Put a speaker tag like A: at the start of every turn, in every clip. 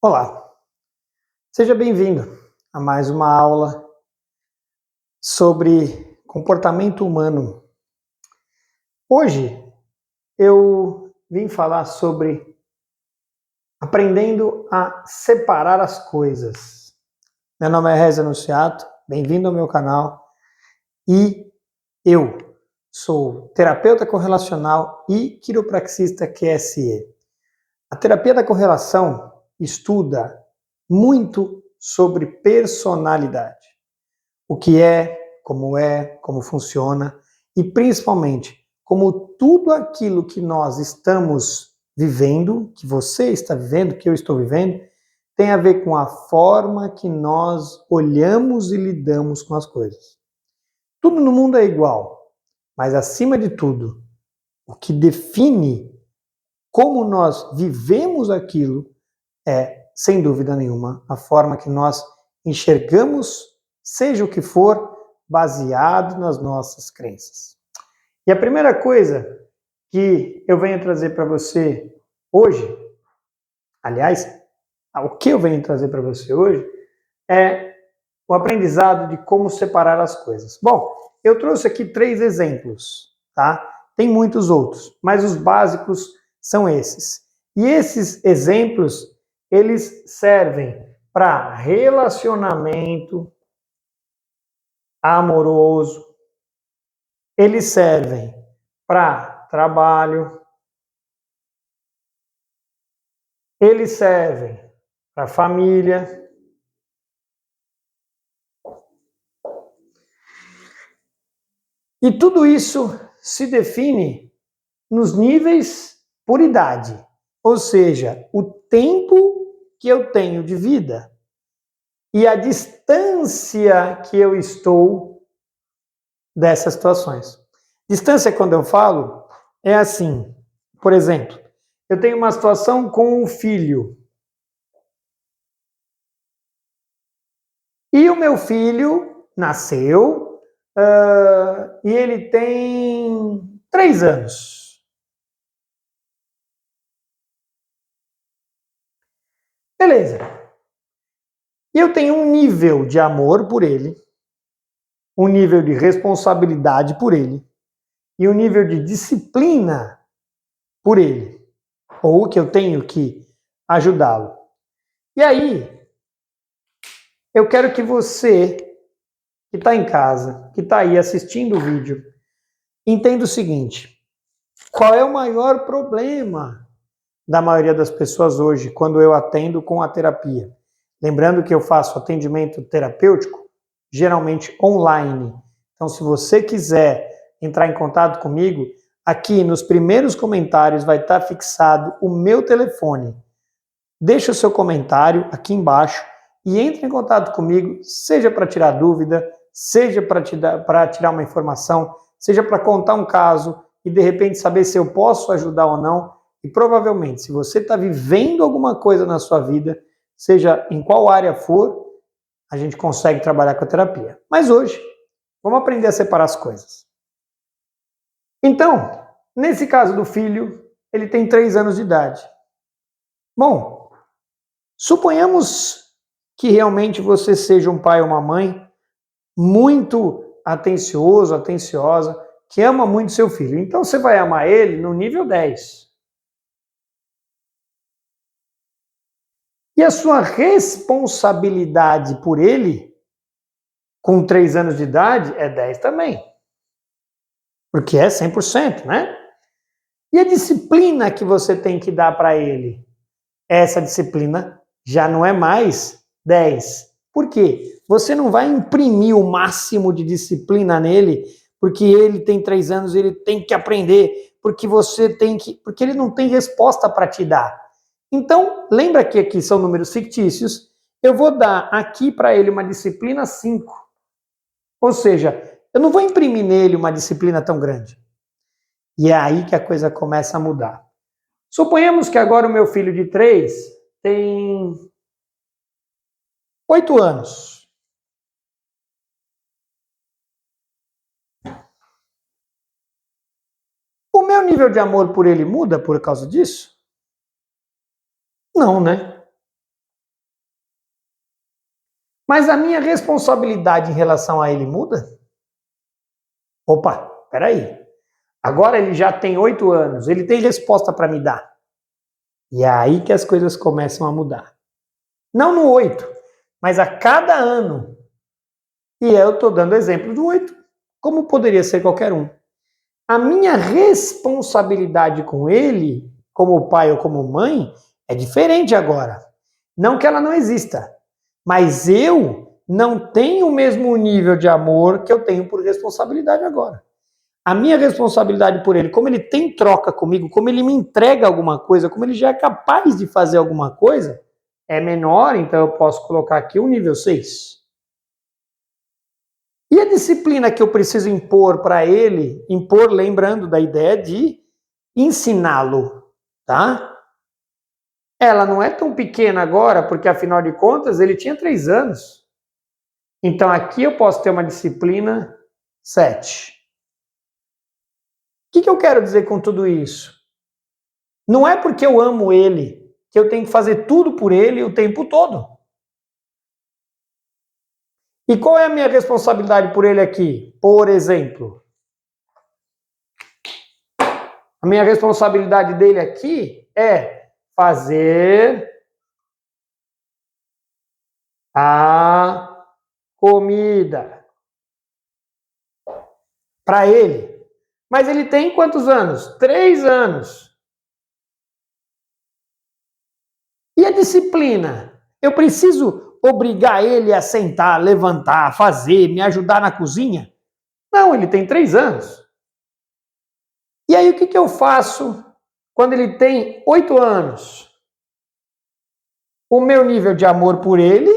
A: Olá, seja bem-vindo a mais uma aula sobre comportamento humano. Hoje eu vim falar sobre aprendendo a separar as coisas. Meu nome é Reza Nunziato, bem-vindo ao meu canal e eu sou terapeuta correlacional e quiropraxista QSE. A terapia da correlação estuda muito sobre personalidade. O que como funciona e principalmente como tudo aquilo que nós estamos vivendo, que você está vivendo, que eu estou vivendo, tem a ver com a forma que nós olhamos e lidamos com as coisas. Tudo no mundo é igual, mas acima de tudo, o que define como nós vivemos aquilo é, sem dúvida nenhuma, a forma que nós enxergamos, seja o que for, baseado nas nossas crenças. E a primeira coisa que eu venho trazer para você hoje, aliás, o que eu venho trazer para você hoje, é o aprendizado de como separar as coisas. Bom, eu trouxe aqui 3 exemplos, tá? Tem muitos outros, mas os básicos são esses. E esses exemplos, eles servem para relacionamento amoroso, eles servem para trabalho, eles servem para família. E tudo isso se define nos níveis por idade, ou seja, o tempo que eu tenho de vida e a distância que eu estou dessas situações. Distância, quando eu falo, é assim, por exemplo, eu tenho uma situação com um filho. E o meu filho nasceu e ele tem 3 anos. Beleza. E eu tenho um nível de amor por ele, um nível de responsabilidade por ele e um nível de disciplina por ele, ou que eu tenho que ajudá-lo. E aí, eu quero que você, que está em casa, que está aí assistindo o vídeo, entenda o seguinte: qual é o maior problema da maioria das pessoas hoje quando eu atendo com a terapia? Lembrando que eu faço atendimento terapêutico, geralmente online. Então, se você quiser entrar em contato comigo, aqui nos primeiros comentários vai estar fixado o meu telefone. Deixa o seu comentário aqui embaixo e entre em contato comigo, seja para tirar dúvida, seja para tirar uma informação, seja para contar um caso e de repente saber se eu posso ajudar ou não. E provavelmente, se você está vivendo alguma coisa na sua vida, seja em qual área for, a gente consegue trabalhar com a terapia. Mas hoje, vamos aprender a separar as coisas. Então, nesse caso do filho, ele tem 3 anos de idade. Bom, suponhamos que realmente você seja um pai ou uma mãe muito atencioso, atenciosa, que ama muito seu filho. Então você vai amar ele no nível 10. E a sua responsabilidade por ele, com 3 anos de idade, é 10 também. Porque é 100%, né? E a disciplina que você tem que dar para ele, essa disciplina já não é mais 10. Por quê? Você não vai imprimir o máximo de disciplina nele, porque ele tem 3 anos, ele tem que aprender, porque porque ele não tem resposta para te dar. Então, lembra que aqui são números fictícios, eu vou dar aqui para ele uma disciplina 5. Ou seja, eu não vou imprimir nele uma disciplina tão grande. E é aí que a coisa começa a mudar. Suponhamos que agora o meu filho de 3 tem 8 anos. O meu nível de amor por ele muda por causa disso? Não, né? Mas a minha responsabilidade em relação a ele muda? Opa, peraí. Agora ele já tem 8 anos, ele tem resposta para me dar. E é aí que as coisas começam a mudar. Não no 8, mas a cada ano. E eu estou dando exemplo do 8, como poderia ser qualquer um. A minha responsabilidade com ele, como pai ou como mãe, é diferente agora. Não que ela não exista, mas eu não tenho o mesmo nível de amor que eu tenho por responsabilidade agora. A minha responsabilidade por ele, como ele tem troca comigo, como ele me entrega alguma coisa, como ele já é capaz de fazer alguma coisa, é menor, então eu posso colocar aqui o nível 6. E a disciplina que eu preciso impor para ele, impor lembrando da ideia de ensiná-lo, tá? Ela não é tão pequena agora, porque afinal de contas ele tinha 3 anos. Então aqui eu posso ter uma disciplina 7. O que eu quero dizer com tudo isso? Não é porque eu amo ele que eu tenho que fazer tudo por ele o tempo todo. E qual é a minha responsabilidade por ele aqui? Por exemplo, a minha responsabilidade dele aqui é fazer a comida para ele. Mas ele tem quantos anos? 3 anos. E a disciplina? Eu preciso obrigar ele a sentar, levantar, fazer, me ajudar na cozinha? Não, ele tem 3 anos. E aí o que eu faço quando ele tem 8 anos? O meu nível de amor por ele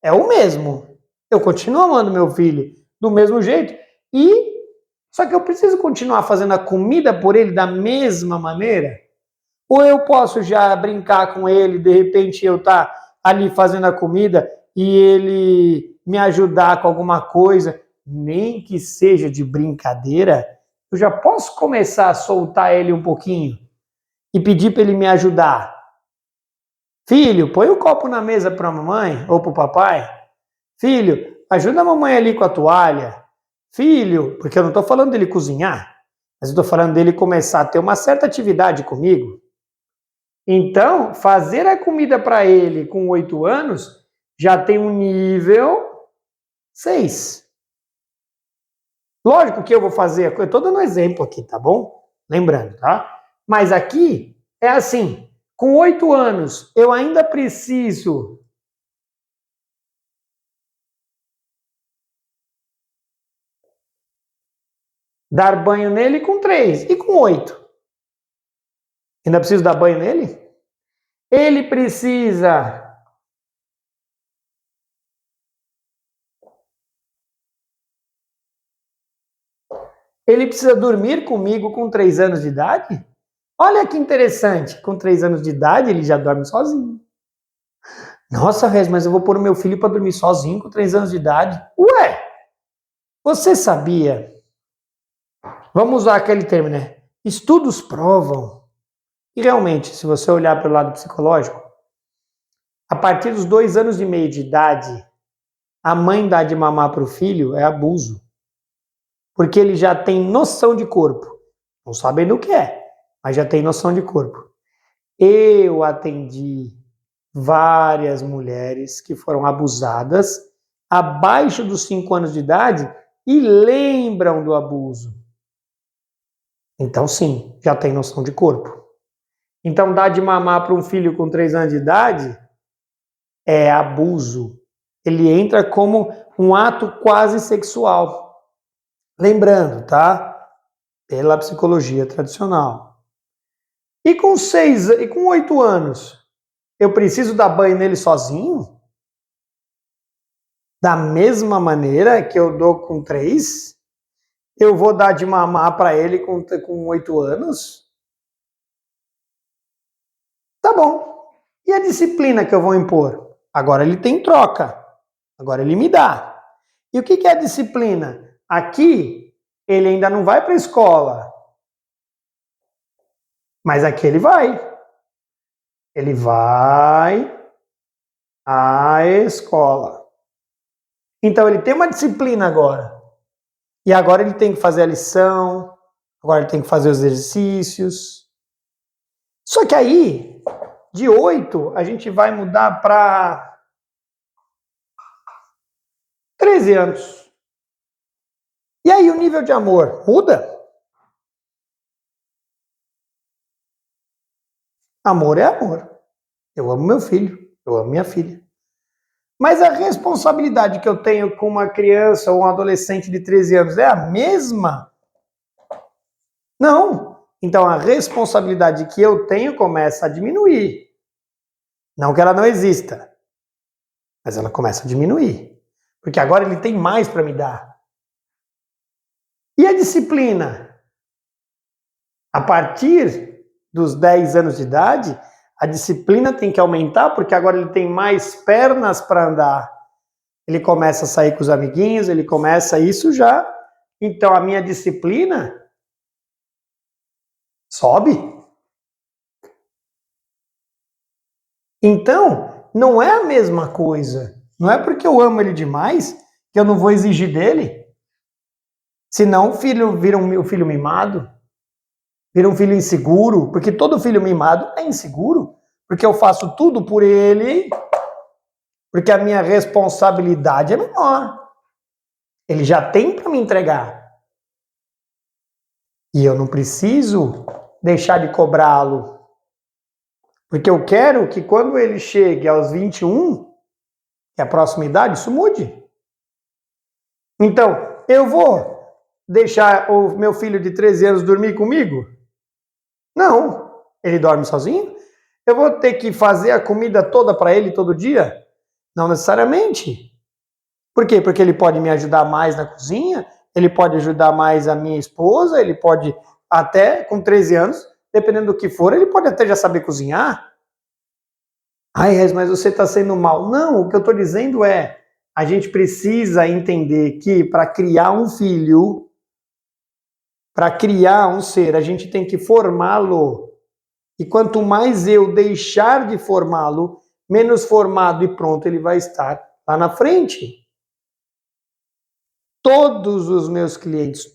A: é o mesmo. Eu continuo amando meu filho do mesmo jeito. Só que eu preciso continuar fazendo a comida por ele da mesma maneira? Ou eu posso já brincar com ele, de repente eu estar ali fazendo a comida e ele me ajudar com alguma coisa, nem que seja de brincadeira, eu já posso começar a soltar ele um pouquinho e pedir para ele me ajudar. Filho, põe o copo na mesa para a mamãe ou para o papai. Filho, ajuda a mamãe ali com a toalha. Filho, porque eu não estou falando dele cozinhar, mas eu estou falando dele começar a ter uma certa atividade comigo. Então, fazer a comida para ele com 8 anos já tem um nível 6. Lógico que eu vou fazer, eu estou dando um exemplo aqui, tá bom? Lembrando, tá? Mas aqui é assim, com 8 anos eu ainda preciso dar banho nele com 3 e com 8. Ainda preciso dar banho nele? Ele precisa dormir comigo com 3 anos de idade? Olha que interessante, com 3 anos de idade ele já dorme sozinho. Nossa, Rez, mas eu vou pôr o meu filho para dormir sozinho com 3 anos de idade. Ué, você sabia? Vamos usar aquele termo, né? Estudos provam. E realmente, se você olhar pelo lado psicológico, a partir dos 2 anos e meio de idade, a mãe dá de mamar para o filho é abuso. Porque ele já tem noção de corpo. Não sabendo o que é, mas já tem noção de corpo. Eu atendi várias mulheres que foram abusadas abaixo dos 5 anos de idade e lembram do abuso. Então, sim, já tem noção de corpo. Então, dar de mamar para um filho com 3 anos de idade é abuso. Ele entra como um ato quase sexual. Lembrando, tá? Pela psicologia tradicional. E com 8 anos, eu preciso dar banho nele sozinho? Da mesma maneira que eu dou com 3? Eu vou dar de mamar para ele com 8 anos? Tá bom. E a disciplina que eu vou impor? Agora ele tem troca. Agora ele me dá. E o que é a disciplina? Aqui, ele ainda não vai para a escola. Mas aqui ele vai. Ele vai à escola. Então ele tem uma disciplina agora. E agora ele tem que fazer a lição, agora ele tem que fazer os exercícios. Só que aí, de 8, a gente vai mudar para 13 anos. E aí o nível de amor muda? Amor é amor. Eu amo meu filho, eu amo minha filha. Mas a responsabilidade que eu tenho com uma criança ou um adolescente de 13 anos é a mesma? Não. Então a responsabilidade que eu tenho começa a diminuir. Não que ela não exista, mas ela começa a diminuir. Porque agora ele tem mais para me dar. E a disciplina? A partir dos 10 anos de idade, a disciplina tem que aumentar, porque agora ele tem mais pernas para andar. Ele começa a sair com os amiguinhos, ele começa isso já. Então a minha disciplina sobe. Então, não é a mesma coisa. Não é porque eu amo ele demais que eu não vou exigir dele. Senão o filho vira um filho mimado, vira um filho inseguro, porque todo filho mimado é inseguro, porque eu faço tudo por ele, porque a minha responsabilidade é menor. Ele já tem para me entregar. E eu não preciso deixar de cobrá-lo. Porque eu quero que quando ele chegue aos 21, que é a próxima idade, isso mude. Então, eu vou deixar o meu filho de 13 anos dormir comigo? Não. Ele dorme sozinho? Eu vou ter que fazer a comida toda para ele todo dia? Não necessariamente. Por quê? Porque ele pode me ajudar mais na cozinha, ele pode ajudar mais a minha esposa, ele pode até, com 13 anos, dependendo do que for, ele pode até já saber cozinhar. Ai, mas você está sendo mal. Não, o que eu estou dizendo é, a gente precisa entender que para criar um filho, para criar um ser, a gente tem que formá-lo. E quanto mais eu deixar de formá-lo, menos formado e pronto ele vai estar lá na frente. Todos os meus clientes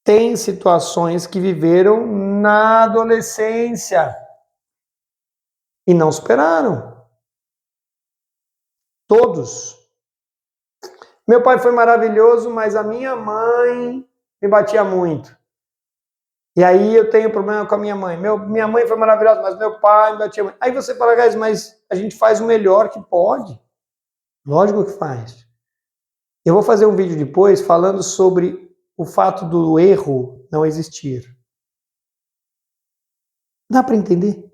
A: têm situações que viveram na adolescência e não superaram. Todos. Meu pai foi maravilhoso, mas a minha mãe me batia muito. E aí eu tenho problema com a minha mãe. Minha mãe foi maravilhosa, mas meu pai me batia muito. Aí você fala, guys, mas a gente faz o melhor que pode. Lógico que faz. Eu vou fazer um vídeo depois falando sobre o fato do erro não existir. Dá para entender?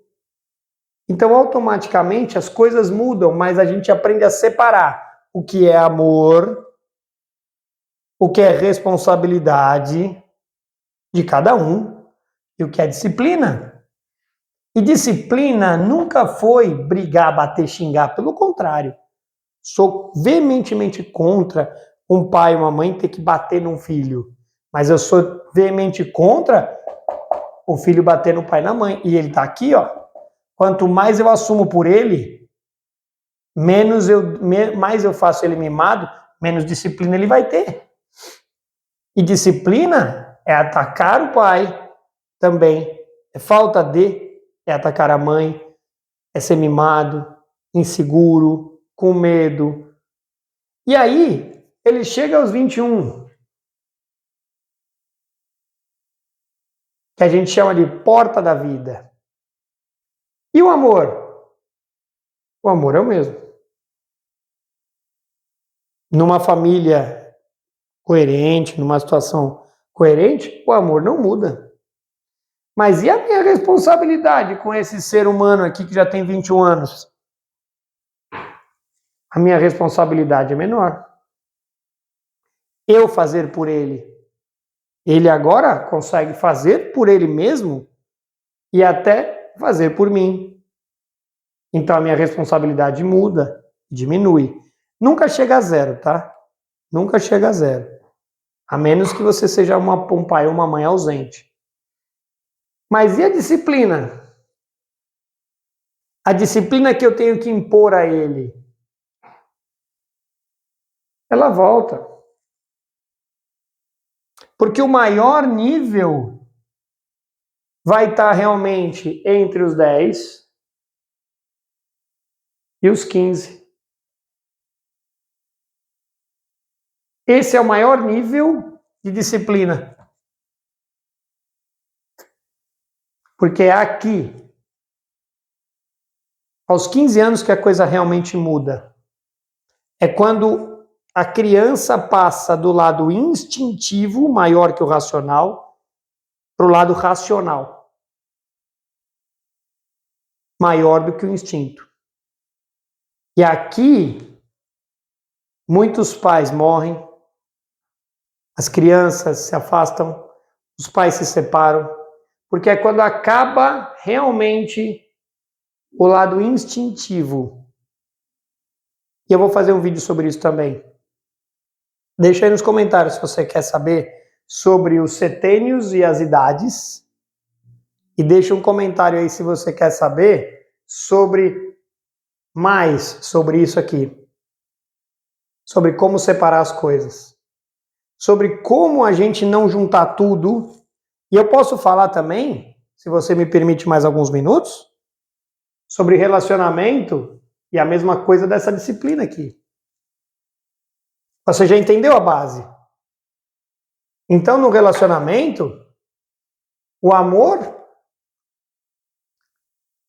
A: Então, automaticamente, as coisas mudam, mas a gente aprende a separar o que é amor, o que é responsabilidade de cada um e o que é disciplina. E disciplina nunca foi brigar, bater, xingar. Pelo contrário, sou veementemente contra um pai e uma mãe ter que bater num filho. Mas eu sou veemente contra o filho bater no pai e na mãe. E ele está aqui, ó. Quanto mais eu assumo por ele, mais eu faço ele mimado, menos disciplina ele vai ter. E disciplina é atacar o pai também. É falta de, é atacar a mãe, é ser mimado, inseguro, com medo. E aí, ele chega aos 21, que a gente chama de porta da vida. E o amor? O amor é o mesmo. Numa família coerente, numa situação coerente, o amor não muda. Mas e a minha responsabilidade com esse ser humano aqui que já tem 21 anos? A minha responsabilidade é menor. Eu fazer por ele. Ele agora consegue fazer por ele mesmo e até fazer por mim. Então a minha responsabilidade muda, diminui. Nunca chega a zero, tá? Nunca chega a zero. A menos que você seja um pai ou uma mãe ausente. Mas e a disciplina? A disciplina que eu tenho que impor a ele. ela volta. Porque o maior nível vai estar realmente entre os 10 e os 15. Esse é o maior nível de disciplina. Porque é aqui, aos 15 anos, que a coisa realmente muda. É quando a criança passa do lado instintivo, maior que o racional, para o lado racional, maior do que o instinto. E aqui, muitos pais morrem, as crianças se afastam, os pais se separam, porque é quando acaba realmente o lado instintivo. E eu vou fazer um vídeo sobre isso também. Deixa aí nos comentários se você quer saber sobre os setênios e as idades. E deixa um comentário aí se você quer saber sobre mais sobre isso aqui. Sobre como separar as coisas. Sobre como a gente não juntar tudo. E eu posso falar também, se você me permite mais alguns minutos, sobre relacionamento e a mesma coisa dessa disciplina aqui. Você já entendeu a base? Então, no relacionamento, o amor,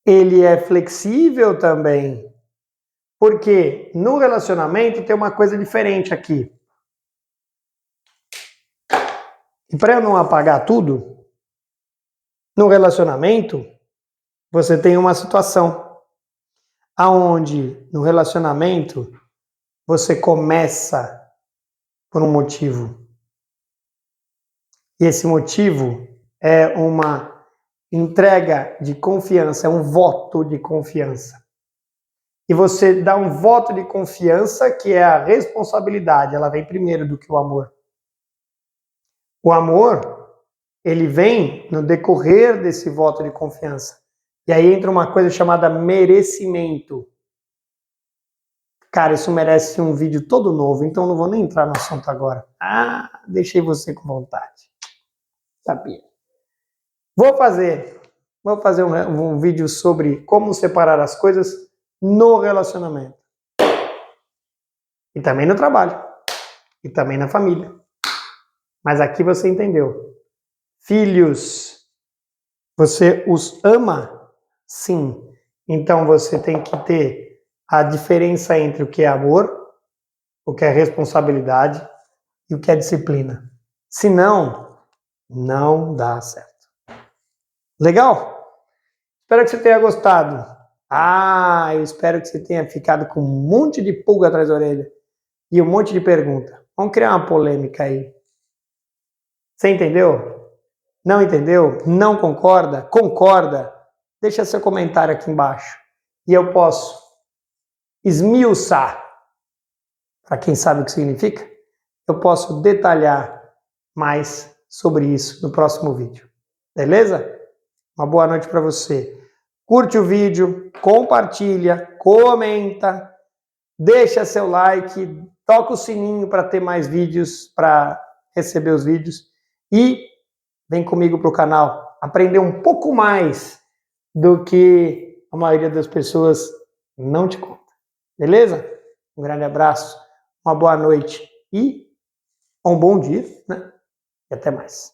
A: ele é flexível também. Porque no relacionamento tem uma coisa diferente aqui. E para eu não apagar tudo, no relacionamento, você tem uma situação aonde no relacionamento você começa por um motivo. E esse motivo é uma entrega de confiança, é um voto de confiança. E você dá um voto de confiança que é a responsabilidade, ela vem primeiro do que o amor. O amor, ele vem no decorrer desse voto de confiança. E aí entra uma coisa chamada merecimento. Cara, isso merece um vídeo todo novo, então não vou nem entrar no assunto agora. Ah, deixei você com vontade. Sabia. Vou fazer um vídeo sobre como separar as coisas no relacionamento. E também no trabalho. E também na família. Mas aqui você entendeu. Filhos, você os ama? Sim. Então você tem que ter a diferença entre o que é amor, o que é responsabilidade e o que é disciplina. Senão, não dá certo. Legal? Espero que você tenha gostado. Eu espero que você tenha ficado com um monte de pulga atrás da orelha e um monte de pergunta. Vamos criar uma polêmica aí. Você entendeu? Não entendeu? Não concorda? Concorda? Deixa seu comentário aqui embaixo. E eu posso esmiuçar. Para quem sabe o que significa, eu posso detalhar mais sobre isso no próximo vídeo. Beleza? Uma boa noite para você. Curte o vídeo, compartilha, comenta, deixa seu like, toca o sininho para ter mais vídeos, para receber os vídeos e vem comigo para o canal aprender um pouco mais do que a maioria das pessoas não te conta. Beleza? Um grande abraço, uma boa noite e um bom dia, né? E até mais.